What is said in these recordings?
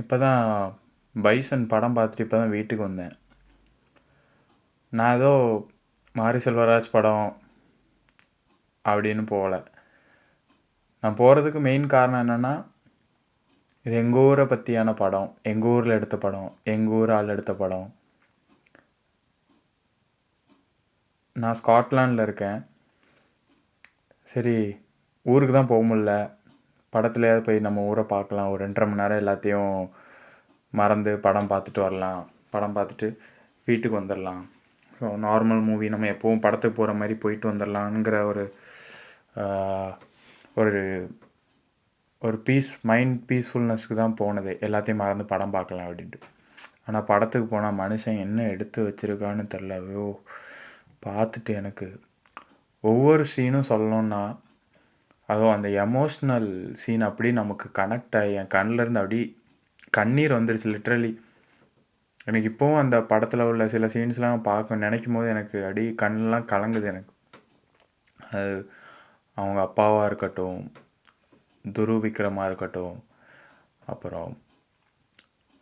இப்போ தான் பைசன் படம் பார்த்துட்டு இப்போ தான் வீட்டுக்கு வந்தேன். நான் ஏதோ மாரி செல்வராஜ் படம் அப்படின்னு போகல. நான் போகிறதுக்கு மெயின் காரணம் என்னென்னா, இது எங்கள் ஊரை பற்றியான படம், எங்கள் ஊரில் எடுத்த படம், எங்கள் ஊர் ஆள் எடுத்த படம். நான் ஸ்காட்லாண்டில் இருக்கேன். சரி, ஊருக்கு தான் போக முடில, படத்துலையாவது போய் நம்ம ஊரை பார்க்கலாம், ஒரு 2.5 மணி நேரம் எல்லாத்தையும் மறந்து படம் பார்த்துட்டு வரலாம், படம் பார்த்துட்டு வீட்டுக்கு வந்துடலாம். ஸோ நார்மல் மூவி நம்ம எப்போவும் படத்துக்கு போகிற மாதிரி போயிட்டு வந்துடலாங்கிற ஒரு ஒரு மைண்ட் பீஸ்ஃபுல்னஸ்க்கு தான் போனது, எல்லாத்தையும் மறந்து படம் பார்க்கலாம் அப்படின்ட்டு. ஆனால் படத்துக்கு போனால் மனுஷன் என்ன எடுத்து வச்சுருக்கான்னு தெரில. ஐயோ, பார்த்துட்டு எனக்கு ஒவ்வொரு சீனும் சொல்லணுன்னா, அதுவும் அந்த எமோஷ்னல் சீன் அப்படி நமக்கு கனெக்ட் ஆகி என் கண்ணிலேருந்து அப்படி கண்ணீர் வந்துருச்சு லிட்ரலி. எனக்கு இப்போவும் அந்த படத்தில் உள்ள சில சீன்ஸ்லாம் நினைக்கும் போது எனக்கு அப்படி கண்ணெலாம் கலங்குது. எனக்கு அது அவங்க அப்பாவாக இருக்கட்டும், துரு விக்ரமாக இருக்கட்டும், அப்புறம்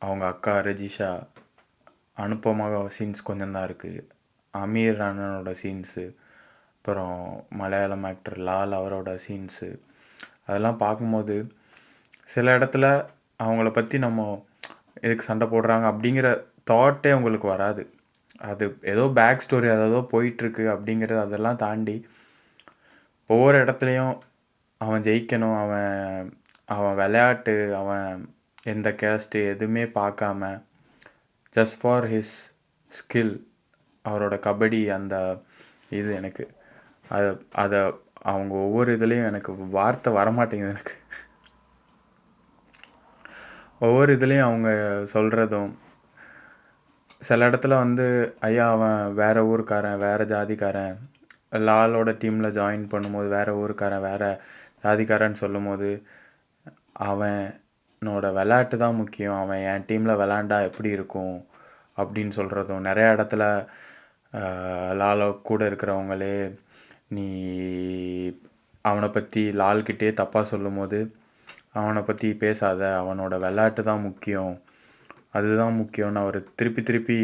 அவங்க அக்கா ரஜிஷா, அனுப்பமாக சீன்ஸ் கொஞ்சம் தான் இருக்குது, அமீர் அண்ணனோட சீன்ஸு, அப்புறம் மலையாளம் ஆக்டர் லால் அவரோட சீன்ஸு, அதெல்லாம் பார்க்கும்போது சில இடத்துல அவங்கள பற்றி நம்ம எதுக்கு சண்டை போடுறாங்க அப்படிங்கிற தாட்டே உங்களுக்கு வராது. அது ஏதோ பேக் ஸ்டோரி ஏதோ போயிட்டுருக்கு அப்படிங்கிறது அதெல்லாம் தாண்டி ஒவ்வொரு இடத்துலையும் அவன் ஜெயிக்கணும், அவன் விளையாட்டு, அவன் எந்த கேஸ்ட்டு எதுவுமே பார்க்காம ஜஸ்ட் ஃபார் ஹிஸ் ஸ்கில், அவரோட கபடி அந்த இது எனக்கு அதை அவங்க ஒவ்வொரு இதுலேயும் எனக்கு வார்த்தை வரமாட்டேங்குது. எனக்கு ஒவ்வொரு இதுலேயும் அவங்க சொல்கிறதும், சில இடத்துல ஐயா அவன் வேறு ஊருக்காரன், வேறு ஜாதிக்காரன், லாலோட டீமில் ஜாயின் பண்ணும்போது வேறு ஊருக்காரன், வேறு ஜாதிக்காரன்னு சொல்லும் போது அவனோட விளையாட்டு தான் முக்கியம், அவன் என் டீமில் விளாண்டா எப்படி இருக்கும் அப்படின்னு சொல்கிறதும், நிறையா இடத்துல லாலோ கூட இருக்கிறவங்களே நீ அவனை பற்றி லால்கிட்டே தப்பாக சொல்லும் போது அவனை பற்றி பேசாத, அவனோட விளையாட்டு தான் முக்கியம், அதுதான் முக்கியம்னு அவர் திருப்பி திருப்பி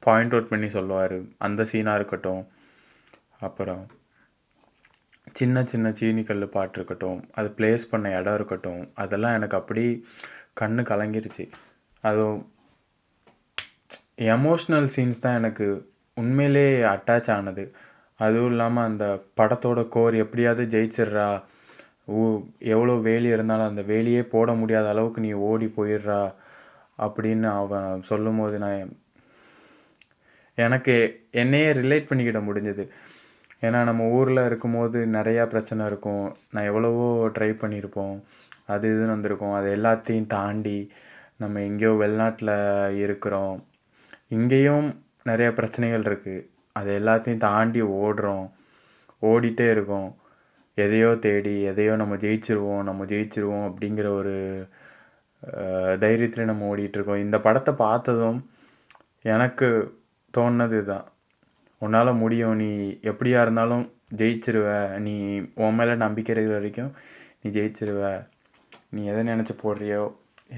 பாயிண்ட் அவுட் பண்ணி சொல்லுவார். அந்த சீனாக இருக்கட்டும், அப்புறம் சின்ன சின்ன சீனிக்கல் பாட்டு இருக்கட்டும், அது ப்ளேஸ் பண்ண இடம் இருக்கட்டும், அதெல்லாம் எனக்கு அப்படி கண்ணு கலங்கிருச்சு. அதுவும் எமோஷ்னல் சீன்ஸ் தான் எனக்கு உண்மையிலே அட்டாச் ஆனது. அதுவும் இல்லாமல் அந்த படத்தோட கோர் எப்படியாவது ஜெயிச்சிட்றா, எவ்வளோ வேலி இருந்தாலும் அந்த வேலியே போட முடியாத அளவுக்கு நீ ஓடி போயிடுறா அப்படின்னு அவன் சொல்லும் போது எனக்கு என்னையே ரிலேட் பண்ணிக்கிட முடிஞ்சது. ஏன்னா நம்ம ஊரில் இருக்கும்போது நிறையா பிரச்சனை இருக்கும், நான் எவ்வளவோ ட்ரை பண்ணியிருப்போம், அது இதுன்னு வந்திருக்கோம், அது எல்லாத்தையும் தாண்டி நம்ம எங்கேயோ வெளிநாட்டில் இருக்கிறோம், இங்கேயும் நிறைய பிரச்சனைகள் இருக்குது, அது எல்லாத்தையும் தாண்டி ஓடிட்டே இருக்கோம், எதையோ தேடி எதையோ நம்ம ஜெயிச்சிருவோம் அப்படிங்கிற ஒரு தைரியத்தில் நம்ம ஓடிட்டுருக்கோம். இந்த படத்தை பார்த்ததும் எனக்கு தோணுனது தான், உன்னால் முடியும், நீ எப்படியா இருந்தாலும் ஜெயிச்சிருவ, நீ உன் மேலே நம்பிக்கை இருக்கிற வரைக்கும் நீ ஜெயிச்சிருவ, நீ எதை நினச்சி போடுறியோ,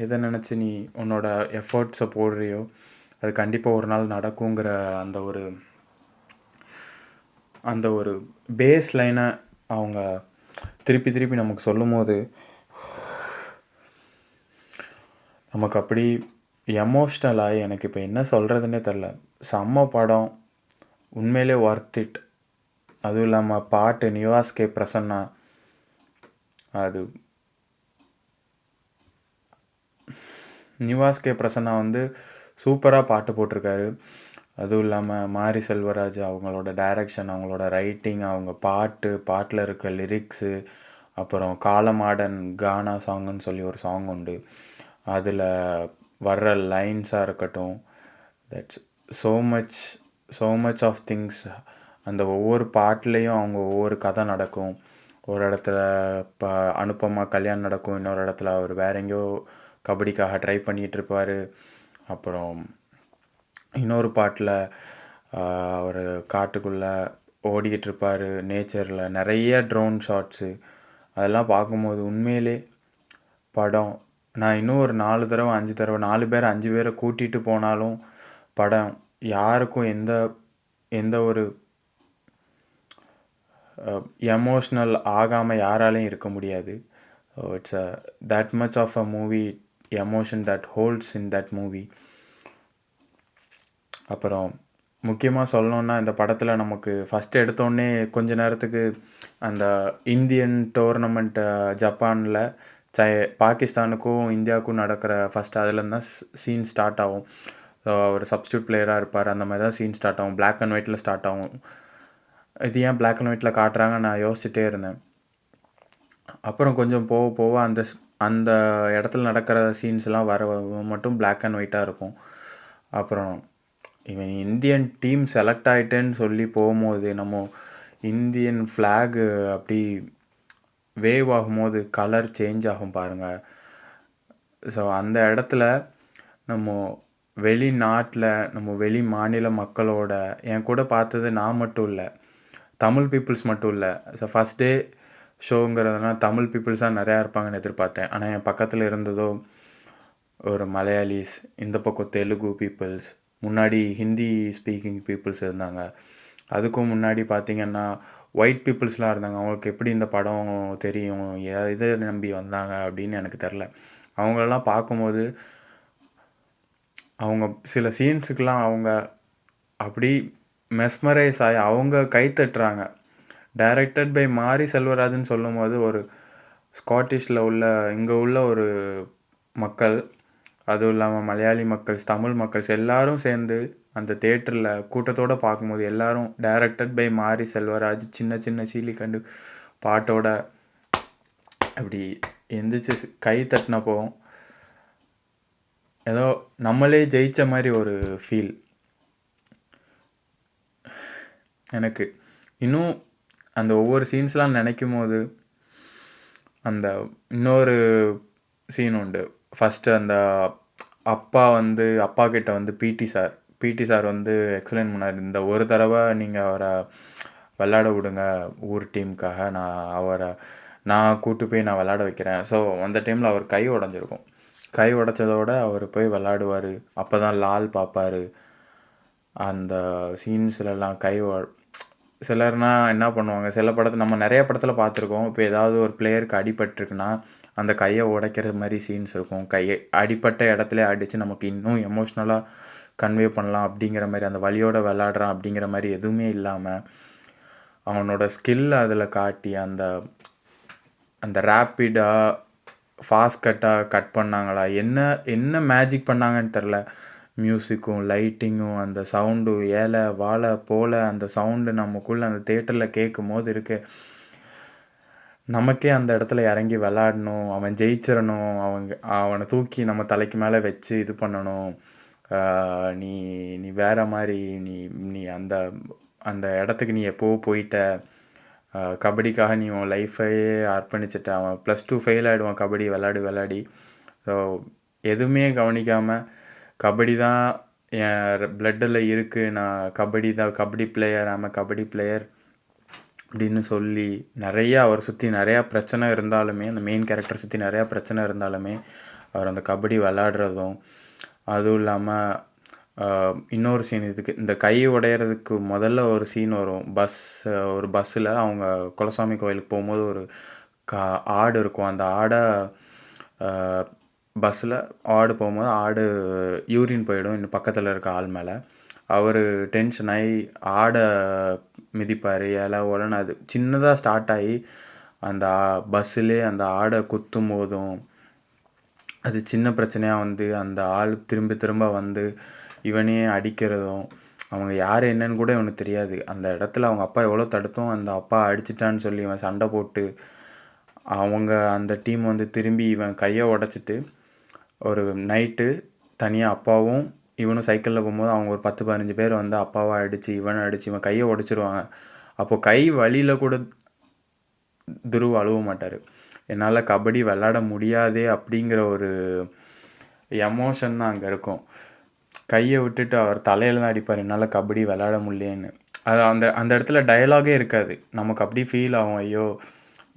எதை நினச்சி நீ உன்னோட எஃபர்ட்ஸை போடுறியோ அது கண்டிப்பாக ஒரு நாள் நடக்குங்கிற அந்த ஒரு பேஸ் லைனை அவங்க திருப்பி திருப்பி நமக்கு சொல்லும் போது நமக்கு அப்படி எமோஷ்னலாகி எனக்கு இப்போ என்ன சொல்கிறதுனே தெரில. செம்ம படம், உண்மையிலே ஒர்த் இட். அதுவும் இல்லாமல் பாட்டு நிவாஸ் கே பிரசன்னா, அது நிவாஸ் கே பிரசன்னா சூப்பராக பாட்டு போட்டிருக்காரு. அதுவும் இல்லாமல் மாரி செல்வராஜ் அவங்களோட டைரக்ஷன், அவங்களோட ரைட்டிங், அவங்க பாட்டில் இருக்க லிரிக்ஸு, அப்புறம் காலமாடன் கானா சாங்குன்னு சொல்லி ஒரு சாங் உண்டு, அதில் வர்ற லைன்ஸாக இருக்கட்டும், that's so much of things. அந்த ஒவ்வொரு பாட்டுலேயும் அவங்க ஒவ்வொரு கதை நடக்கும். ஒரு இடத்துல இப்போ அனுப்பமா கல்யாணம் நடக்கும், இன்னொரு இடத்துல அவர் வேற எங்கேயோ கபடிக்காக ட்ரை பண்ணிகிட்ருப்பார், அப்புறம் இன்னொரு பாட்டில் அவர் காட்டுக்குள்ளே ஓடிக்கிட்டு இருப்பார், நேச்சரில் நிறைய ட்ரோன் ஷாட்ஸு, அதெல்லாம் பார்க்கும்போது உண்மையிலே படம் நான் இன்னும் ஒரு 4 தடவ 5 தடவ 4 பேர் 5 பேர கூட்டிட்டு போனாலும் படம் யாருக்கும் எந்த எந்த ஒரு எமோஷ்னல் ஆகாம யாராலயும் இருக்க முடியாது. It's that much of a movie emotion that holds in that movie. அப்புறம் முக்கியமாக சொல்லணுன்னா இந்த படத்தில் நமக்கு ஃபஸ்ட்டு எடுத்தோடனே கொஞ்ச நேரத்துக்கு அந்த இந்தியன் டோர்னமெண்ட் ஜப்பானில் பாகிஸ்தானுக்கும் இந்தியாவுக்கும் நடக்கிற ஃபஸ்ட்டு அதுலேருந்து தான் சீன் ஸ்டார்ட் ஆகும். ஒரு சப்ஸ்டியூட் பிளேயராக இருப்பார், அந்த மாதிரி தான் சீன் ஸ்டார்ட் ஆகும். பிளாக் அண்ட் ஒயிட்டில் ஸ்டார்ட் ஆகும். இது ஏன் பிளாக் அண்ட் ஒயிட்டில் காட்டுறாங்க நான் யோசிச்சுட்டே இருந்தேன். அப்புறம் கொஞ்சம் போக போக அந்த இடத்துல நடக்கிற சீன்ஸ்லாம் வர மட்டும் பிளாக் அண்ட் ஒயிட்டாக இருக்கும். அப்புறம் இவன் இந்தியன் டீம் செலக்ட் ஆகிட்டேன்னு சொல்லி போகும்போது நம்ம இந்தியன் ஃப்ளாகு அப்படி வேவ் ஆகும்போது கலர் சேஞ்ச் ஆகும் பாருங்கள். ஸோ அந்த இடத்துல நம்ம வெளிநாட்டில் நம்ம வெளி மாநில மக்களோட என் கூட பார்த்தது நான் மட்டும் இல்லை, தமிழ் பீப்புள்ஸ் மட்டும் இல்லை. ஸோ ஃபஸ்ட் டே ஷோங்கிறதுனா தமிழ் பீப்புள்ஸாக நிறையா இருப்பாங்கன்னு எதிர்பார்த்தேன். ஆனால் என் பக்கத்தில் இருந்ததோ ஒரு மலையாளிஸ், இந்த பக்கம் தெலுங்கு பீப்புள்ஸ், முன்னாடி ஹிந்தி ஸ்பீக்கிங் பீப்புள்ஸ் இருந்தாங்க. அதுக்கும் முன்னாடி பார்த்திங்கன்னா ஒயிட் பீப்புள்ஸ்லாம் இருந்தாங்க. அவங்களுக்கு எப்படி இந்த படம் தெரியும், எதை நம்பி வந்தாங்க அப்படின்னு எனக்கு தெரில. அவங்களெல்லாம் பார்க்கும்போது அவங்க சில சீன்ஸுக்கெலாம் அவங்க அப்படி மெஸ்மரைஸ் ஆகி அவங்க கைத்தட்டுறாங்க. டைரக்டட் பை மாரி செல்வராஜன் சொல்லும் போது ஒரு ஸ்காட்டிஷில் உள்ள இங்கே உள்ள ஒரு மக்கள், அதுவும் இல்லாமல் மலையாளி மக்கள்ஸ், தமிழ் மக்கள்ஸ் எல்லோரும் சேர்ந்து அந்த தேட்டரில் கூட்டத்தோடு பார்க்கும்போது எல்லோரும் டைரக்டட் பை மாரி செல்வராஜ் சின்ன சின்ன சீலி கண்டு பாட்டோட அப்படி எந்திரிச்சு கை தட்டினப்போ ஏதோ நம்மளே ஜெயித்த மாதிரி ஒரு ஃபீல் எனக்கு. இன்னும் அந்த ஒவ்வொரு சீன்ஸ்லாம் நினைக்கும் போது அந்த இன்னொரு சீன் உண்டு. ஃபஸ்ட்டு அந்த அப்பா கிட்ட வந்து பிடி சார் வந்து எக்ஸ்பிளைன் பண்ணார், இந்த ஒரு தடவை நீங்கள் அவரை விளையாட விடுங்க ஊர் டீமுக்காக, நான் கூட்டு போய் நான் விளையாட வைக்கிறேன். ஸோ அந்த டைமில் அவர் கை உடஞ்சிருக்கும். கை உடைச்சதோட அவர் போய் விளையாடுவார். அப்போ தான் லால் பார்ப்பார். அந்த சீன்ஸ்லலாம் சிலர்னால் என்ன பண்ணுவாங்க, சில படத்தில் நம்ம நிறைய படத்தில் பார்த்துருக்கோம். இப்போ ஏதாவது ஒரு பிளேயருக்கு அடிபட்டிருக்குன்னா அந்த கையை உடைக்கிறது மாதிரி சீன்ஸ் இருக்கும். கையை அடிப்பட்ட இடத்துல அடித்து நமக்கு இன்னும் எமோஷ்னலாக கன்வே பண்ணலாம் அப்படிங்கிற மாதிரி, அந்த வலியோடு விளாட்றான் அப்படிங்கிற மாதிரி எதுவுமே இல்லாமல் அவனோட ஸ்கில் அதில் காட்டி அந்த அந்த ரேப்பிடாக ஃபாஸ்ட் கட் பண்ணாங்களா, என்ன மேஜிக் பண்ணாங்கன்னு தெரில. மியூசிக்கும் லைட்டிங்கும் அந்த சவுண்டு ஏல வாழை போல் அந்த சவுண்டு நமக்குள்ளே அந்த தேட்டரில் கேட்கும் போது நமக்கே அந்த இடத்துல இறங்கி விளாடணும், அவன் ஜெயிச்சிடணும், அவனை தூக்கி நம்ம தலைக்கு மேலே வச்சு இது பண்ணணும், நீ நீ வேறு மாதிரி, நீ நீ அந்த அந்த இடத்துக்கு நீ எப்போவோ போயிட்ட, கபடிக்காக நீ உன் லைஃபையே அர்ப்பணிச்சிட்ட. அவன் +2 ஃபெயில் ஆகிடுவான் கபடி விளாடி. ஸோ எதுவுமே கவனிக்காமல் கபடி தான் என் பிளட்டில் இருக்குது, நான் கபடி பிளேயர், கபடி பிளேயர் அப்படின்னு சொல்லி அவர் சுற்றி நிறையா பிரச்சனை இருந்தாலுமே, அந்த மெயின் கேரக்டர் சுற்றி நிறையா பிரச்சனை இருந்தாலுமே அவர் அந்த கபடி விளாடுறதும், அதுவும் இல்லாமல் இன்னொரு சீன் இந்த கை உடையிறதுக்கு முதல்ல ஒரு சீன் வரும். ஒரு பஸ்ஸில் அவங்க குலசாமி கோயிலுக்கு போகும்போது ஒரு ஆடு இருக்கும். அந்த ஆடை பஸ்ஸில் போகும்போது ஆடு யூரின் போயிடும் இன்னும் பக்கத்தில் இருக்க ஆள் மேலே. அவர் டென்ஷன் ஆகி ஆடை மிதிப்பார். உடனே அது சின்னதாக ஸ்டார்ட் ஆகி அந்த பஸ்ஸிலே அந்த ஆடை குத்தும் போதும் அது சின்ன பிரச்சனையாக வந்து அந்த ஆள் திரும்ப வந்து இவனே அடிக்கிறதும், அவங்க யார் என்னன்னு கூட இவனுக்கு தெரியாது. அந்த இடத்துல அவங்க அப்பா எவ்வளோ தடுத்தும் அந்த அப்பா அடிச்சிட்டான்னு சொல்லி இவன் சண்டை போட்டு அந்த டீம் வந்து திரும்பி இவன் கையை உடச்சிட்டு ஒரு நைட்டு தனியாக அப்பாவும் இவனும் சைக்கிளில் போகும்போது அவங்க ஒரு 10-15 பேர் வந்து அப்பாவை அடித்து இவனை அடித்து இவன் கையை உடச்சிருவாங்க. அப்போது கை வலியில் கூட துருவ அழுவ மாட்டார். என்னால் கபடி விளாட முடியாதே அப்படிங்கிற ஒரு எமோஷன் தான் அங்கே இருக்கும். கையை விட்டுட்டு அவர் தலையில் தான் அடிப்பார், என்னால் கபடி விளாட முடியலேன்னு. அது அந்த இடத்துல டயலாகே இருக்காது. நமக்கு அப்படி ஃபீல் ஆகும், ஐயோ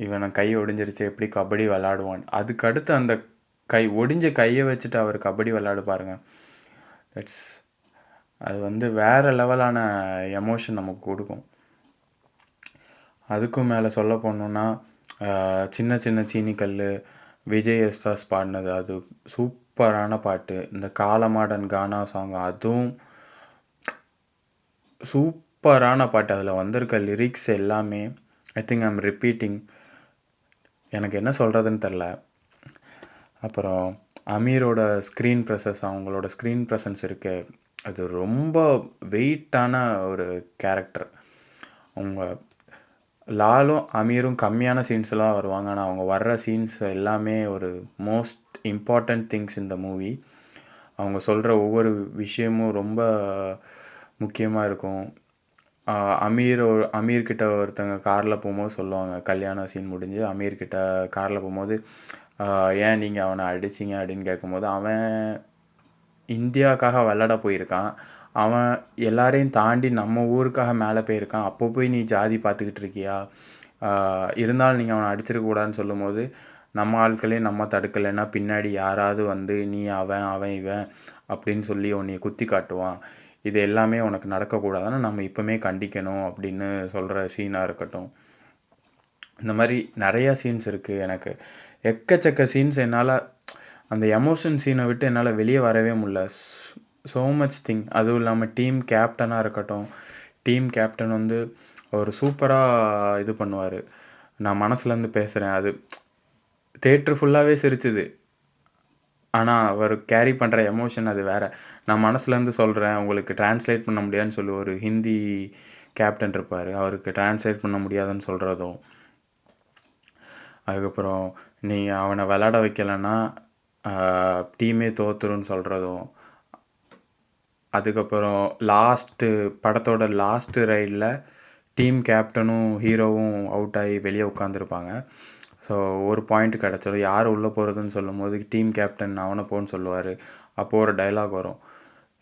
இவனை கை ஒடிஞ்சிருச்சு எப்படி கபடி விளாடுவான். அதுக்கடுத்து அந்த ஒடிஞ்ச கையை வச்சுட்டு அவர் கபடி விளையாடு பாருங்க. தட்ஸ் அது வந்து வேறு லெவலான எமோஷன் நமக்கு கொடுக்கும். அதுக்கும் மேலே சொல்ல போனோன்னா சின்ன சின்ன சீனிக்கல் விஜய் யேசுதாஸ் பாடினது அது சூப்பரான பாட்டு. இந்த காலமாடன் கானா சாங் அதுவும் சூப்பரான பாட்டு. அதில் வந்திருக்க லிரிக்ஸ் எல்லாமே ஐ திங்க் ஐம் ரிப்பீட்டிங், எனக்கு என்ன சொல்கிறதுன்னு தெரில. அப்புறம் அமீரோட ஸ்க்ரீன் ப்ரெசன்ஸ், அவங்களோட ஸ்க்ரீன் ப்ரெசன்ஸ் இருக்குது, அது ரொம்ப வெயிட்டான ஒரு கேரக்டர். அவங்க லாலும் அமீரும் கம்மியான சீன்ஸ்லாம் வருவாங்க, ஆனால் அவங்க வர்ற சீன்ஸ் எல்லாமே ஒரு மோஸ்ட் இம்பார்ட்டண்ட் திங்ஸ் இந்த மூவி. அவங்க சொல்கிற ஒவ்வொரு விஷயமும் ரொம்ப முக்கியமாக இருக்கும். அமீர்கிட்ட ஒருத்தங்க காரில் போகும்போது சொல்லுவாங்க, கல்யாண சீன் முடிஞ்சு அமீர்கிட்ட காரில் போகும்போது ஏன் நீங்கள் அவனை அடிச்சிங்க அப்படின்னு கேட்கும்போது, அவன் இந்தியாவுக்காக விளாட போயிருக்கான், அவன் எல்லாரையும் தாண்டி நம்ம ஊருக்காக மேலே போயிருக்கான், அப்போ போய் நீ ஜாதி பார்த்துக்கிட்டு இருக்கியா, இருந்தாலும் நீங்கள் அவனை அடிச்சிருக்கக்கூடாதுன்னு சொல்லும்போது, நம்ம ஆட்களே நம்ம தடுக்கலைன்னா பின்னாடி யாராவது வந்து நீ அவன் இவன் அப்படின்னு சொல்லி உன்னை குத்தி காட்டுவான், இது எல்லாமே உனக்கு நடக்கக்கூடாதுன்னு நம்ம இப்போமே கண்டிக்கணும் அப்படின்னு சொல்கிற சீனாக இருக்கட்டும். இந்த மாதிரி நிறையா சீன்ஸ் இருக்குது. எனக்கு எக்கச்சக்க சீன்ஸ் என்னால் அந்த எமோஷன் சீனை விட்டு என்னால் வெளியே வரவே முடியல. So much thing. அதுவும் இல்லாமல் டீம் கேப்டனாக இருக்கட்டும், டீம் கேப்டன் வந்து ஒரு சூப்பராக இது பண்ணுவார். நான் மனசுலேருந்து பேசுகிறேன், அது தேட்ரு ஃபுல்லாகவே சிரிச்சுது, ஆனால் அவர் கேரி பண்ணுற எமோஷன் அது வேறு. நான் மனசுலேருந்து சொல்கிறேன், உங்களுக்கு ட்ரான்ஸ்லேட் பண்ண முடியாதுன்னு சொல்லி ஒரு ஹிந்தி கேப்டன் இருப்பார், அவருக்கு ட்ரான்ஸ்லேட் பண்ண முடியாதுன்னு சொல்கிறதும், அதுக்கப்புறம் நீ அவனை விளாட வைக்கலைன்னா டீமே தோத்துருன்னு சொல்கிறதும், அதுக்கப்புறம் படத்தோட லாஸ்ட்டு ரைடில் டீம் கேப்டனும் ஹீரோவும் அவுட் ஆகி வெளியே உட்காந்துருப்பாங்க. ஸோ ஒரு பாயிண்ட் கிடச்சிடும், யார் உள்ளே போகிறதுன்னு சொல்லும் போது டீம் கேப்டன் அவனை போன்னு சொல்லுவார். அப்போது ஒரு டைலாக் வரும்,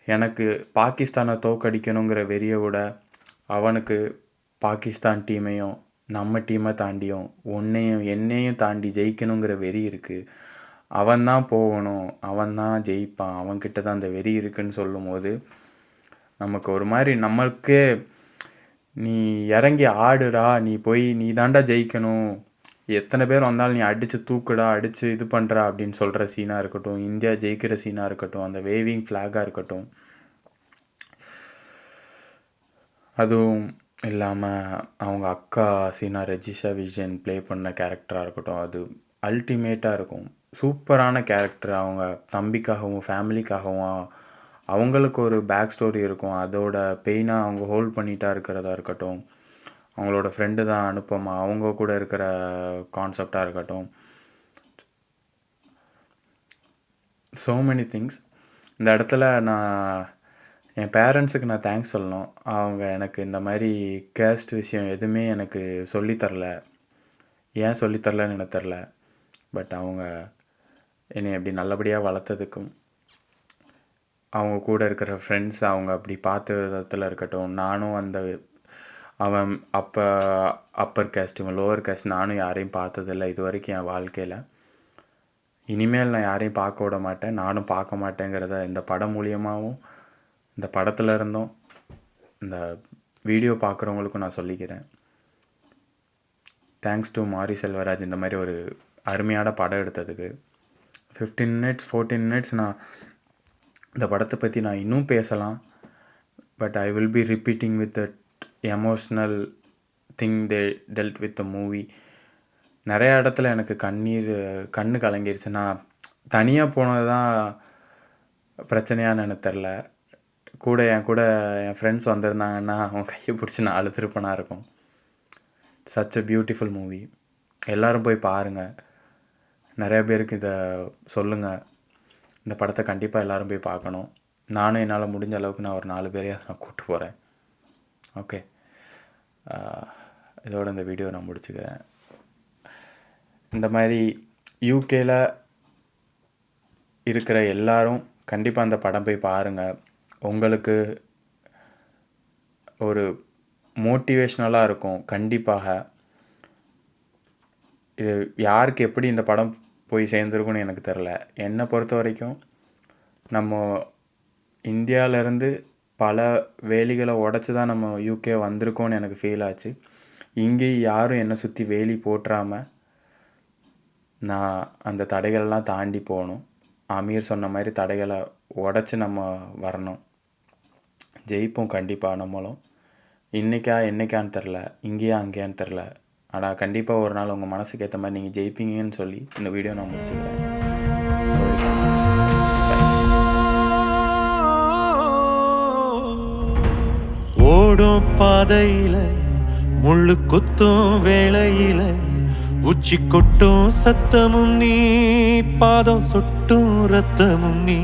எனக்கு பாகிஸ்தானை தோக்கடிக்கணுங்கிற வெறியை விட அவனுக்கு பாகிஸ்தான் டீமையும் நம்ம டீமை தாண்டியும் என்னையும் தாண்டி ஜெயிக்கணுங்கிற வெறி இருக்குது, அவன்தான் போகணும், அவன்தான் ஜெயிப்பான், அவன்கிட்ட தான் அந்த வெறி இருக்குன்னு சொல்லும் போது நமக்கு ஒரு மாதிரி நம்மளுக்கே நீ இறங்கி ஆடுடா, நீ தாண்டா ஜெயிக்கணும், எத்தனை பேர் வந்தாலும் நீ அடித்து தூக்குடா, அடித்து இது பண்ணுறா அப்படின்னு சொல்கிற சீனாக இருக்கட்டும், இந்தியா ஜெயிக்கிற சீனாக இருக்கட்டும், அந்த வேவிங் ஃப்ளாகாக இருக்கட்டும், அதுவும் இல்லாமல் அவங்க அக்கா சீனா ரெஜிஷா விஜயன் ப்ளே பண்ண கேரக்டராக இருக்கட்டும், அது அல்டிமேட்டாக இருக்கும். சூப்பரான கேரக்டர். அவங்க தம்பிக்காகவும் ஃபேமிலிக்காகவும் அவங்களுக்கு ஒரு பேக் ஸ்டோரி இருக்கும், அதோட பெயினாக அவங்க ஹோல்ட் பண்ணிட்டா இருக்கிறதா இருக்கட்டும், அவங்களோட ஃப்ரெண்டு தான் அனுப்பமா, அவங்க கூட இருக்கிற கான்செப்டாக இருக்கட்டும், ஸோ மெனி திங்ஸ். இந்த இடத்துல நான் என் பேரண்ட்ஸுக்கு நான் தேங்க்ஸ் சொல்லணும். அவங்க எனக்கு இந்த மாதிரி கேஸ்ட் விஷயம் எதுவுமே எனக்கு சொல்லித்தரல. ஏன் சொல்லித்தரலன்னு எனக்கு தெரில. பட் அவங்க என்னை அப்படி நல்லபடியாக வளர்த்ததுக்கும், அவங்க கூட இருக்கிற ஃப்ரெண்ட்ஸ் அவங்க அப்படி பார்த்த விதத்தில் இருக்கட்டும், நானும் அவன் அப்பர் கேஸ்ட், இவன் லோவர் கேஸ்ட், நானும் யாரையும் பார்த்ததில்ல இது வரைக்கும் என் வாழ்க்கையில். இனிமேல் நான் யாரையும் பார்க்க விட மாட்டேன், நானும் பார்க்க மாட்டேங்கிறத இந்த படம் மூலியமாகவும் இந்த படத்தில் இருந்தும் இந்த வீடியோ பார்க்குறவங்களுக்கும் நான் சொல்லிக்கிறேன். தேங்க்ஸ் டு மாரி செல்வராஜ் இந்த மாதிரி ஒரு அருமையான படம் எடுத்ததுக்கு. 15 மினிட்ஸ் 14 மினிட்ஸ் நான் இந்த படத்தை பற்றி நான் இன்னும் பேசலாம். But I will be repeating with that emotional thing they dealt with the movie. நிறையா இடத்துல எனக்கு கண்ணு கலங்கிருச்சு. நான் தனியாக போனது தான் பிரச்சனையான்னு எனக்கு தெரில. என் கூட என் ஃப்ரெண்ட்ஸ் வந்திருந்தாங்கன்னா அவன் கையை பிடிச்சி நான் அழுதுருப்பனாக இருக்கும். Such a beautiful movie. எல்லோரும் போய் பாருங்கள். நிறையா பேருக்கு இதை சொல்லுங்கள். இந்த படத்தை கண்டிப்பாக எல்லோரும் போய் பார்க்கணும். நானும் என்னால் முடிஞ்ச அளவுக்கு நான் ஒரு 4 பேரையும் நான் கூப்பிட்டு போகிறேன். ஓகே, இதோட இந்த வீடியோ நான் முடிச்சுக்கிறேன். இந்த மாதிரி யூகேயில் இருக்கிற எல்லாரும் கண்டிப்பாக அந்த படம் போய் பாருங்கள். உங்களுக்கு ஒரு மோட்டிவேஷ்னலாக இருக்கும் கண்டிப்பாக. இது யாருக்கு எப்படி இந்த படம் போய் சேர்ந்துருக்குன்னு எனக்கு தெரில. என்னை பொறுத்த வரைக்கும் நம்ம இந்தியாவிலேருந்து பல வேலிகளை உடச்சி தான் நம்ம யூகே வந்திருக்கோன்னு எனக்கு ஃபீல் ஆச்சு. இங்கேயும் யாரும் என்னை சுற்றி வேலி போட்டுறாமல் நான் அந்த தடைகளெல்லாம் தாண்டி போகணும். அமீர் சொன்ன மாதிரி தடைகளை உடச்சி நம்ம வரணும். ஜெயிப்போம் கண்டிப்பாக நம்மளும். இன்றைக்கா என்னைக்கான்னு தெரில, இங்கேயா அங்கேயான்னு தெரில. ஆனால் கண்டிப்பாக ஒரு நாள் உங்கள் மனசுக்கு ஏற்ற மாதிரி நீங்கள் ஜெயிப்பீங்கன்னு சொல்லி இந்த வீடியோ நான் முடிச்சுக்கிறேன். ஓடும் பாதையில முள்ளு குத்தும் வேளையில உச்சி கொட்டும் சத்தமும் நீ, பாதம் சொட்டும் ரத்தமும் நீ.